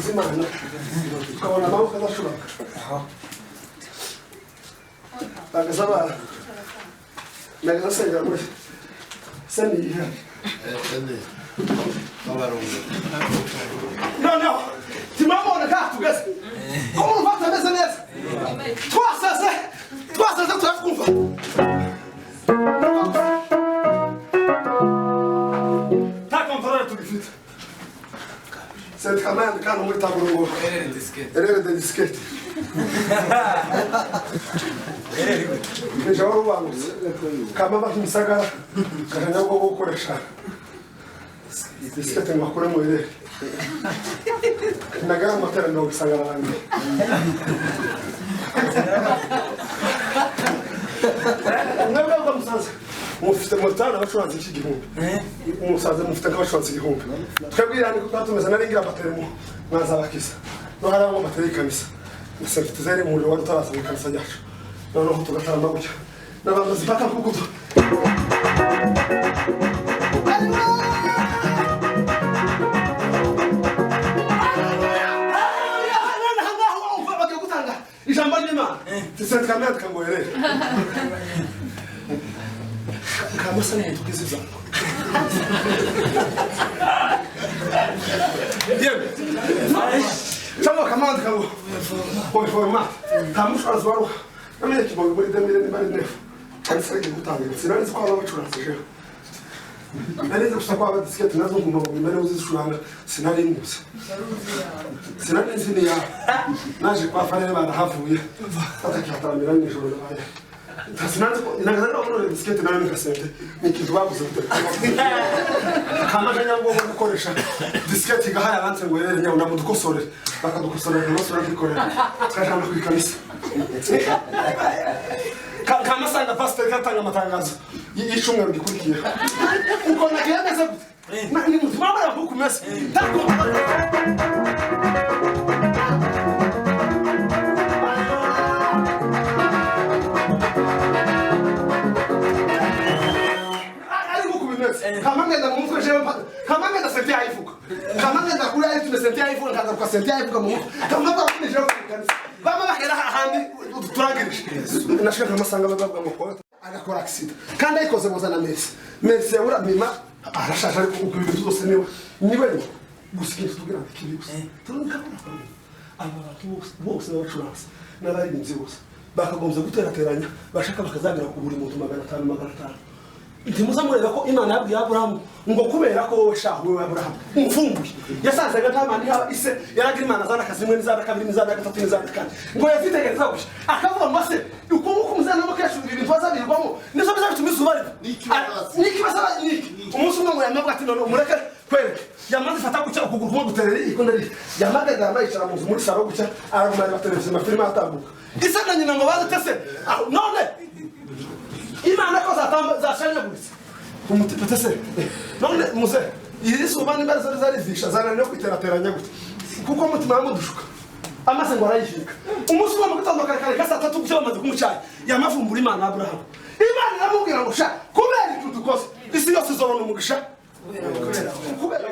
imana tukabona amaboko adashoboka bagazaba nagasenga muri seniya no timamona katugeze ko urufata meze neza twasaze turakumva ta kontrole tugifite sente kamande kana muri taburongo erere de diskete Deja vamos. Kama bakimisagara kanya bwo gukoresha. Diskete makore moire. Nagara matera no gisagara bangi. Nagara bamusanze. Mufite motana bashwanze iki gihumbi. Umusaza mufite kabashwanze igihumbi. Twabwirane ko batumeza naringira bateremo mwaza bakisa. No haramo bateri kamisa. Nasafite zari mu rwanda tarasa kamisa yacu. No tugatamba gutya. N'abantu zipaka kukuto. Ijambo ry'Imana. Tisente kamera kangoyere. Kamusa ni tukiziza. Yewe. Chama kamanda kango. Kwa forma. Kamusa azwaro. Namenye kibogo muri demire ni bari nefu. Kansari gutangira. Sinari ko abacuranze je. Nari gusa kwa abadiskete nazo ngumva ngo mbere uzishuranga sinari ngusa. Sinari nzini ya. Naje kwa farere barahavuye. Atakihatamira n'ijoro nabaye. Sinari ko inagazana no diskete nayo nikasente. Nikizwabuze gute. Kamaje nyango gukoresha diskete gahaya banse ngo yere nyawo namudukosore. Bakadukosorera n'osora bikorera. Twajana kwikamisa. Kama sanga pastor katanga matangazo y'icumweru gikurikiye uko nagiyageze gute ni mutima bara kukumesa tako ari kukumesa kama ngenda mu mutwe jewe kama ngenda sente ayifuka kama ngenda kuri ayi tune sente ayifuka kaza kwa sente ayifuka mu kama bakune jewe kanisa baba bahera handi turangirije nashaka amasanga bababwa mu kora agakora accident kandi ayikoze muzana Mercy yabura mima arashasha ariko uko ibintu byose niwe gusikintu tugira kibibuse turunka abantu bose bacuranze n'abaririmbyi bose bakagombye guterateranya bashaka bakazagira ku buri muntu 500 Ntimuza mureba ko Imana yabwiye Abrahamu ngo kubera ko wowe shahu we Abrahamu umfunguye yasanzaga ntamani haba ise yaragira Imana zana kazimwe nizana kabiri nizana gatatu nizana kane ngo yafitegereza gush akavuga ngo se uko mukumuzana no kesho ibintu bazabirwamo nizo bizabituma isubari niki basaba niki umunsi umwe ngo yamabwa ati none umureke kwereke yamaze fata gucya ukuguru kumwe guterera iko ndari yamagaga amayishara mu muri saro gucya aragumana batereza amafilime atambuka isana nyina ngo bazatese none Imana ko zashanya gusa kumutepetese none muze iriso bani barizisha zana no kwiterateranya gute kuko mutima wamudushuka amase ngo arayishika umunsi wa mugitondo kare gasatatu byamaze kumucaye yamavumbura Imana Abrahamu Imana iramubwira ngo sha kubera icyo dukoze isi yose izobona umugisha kubera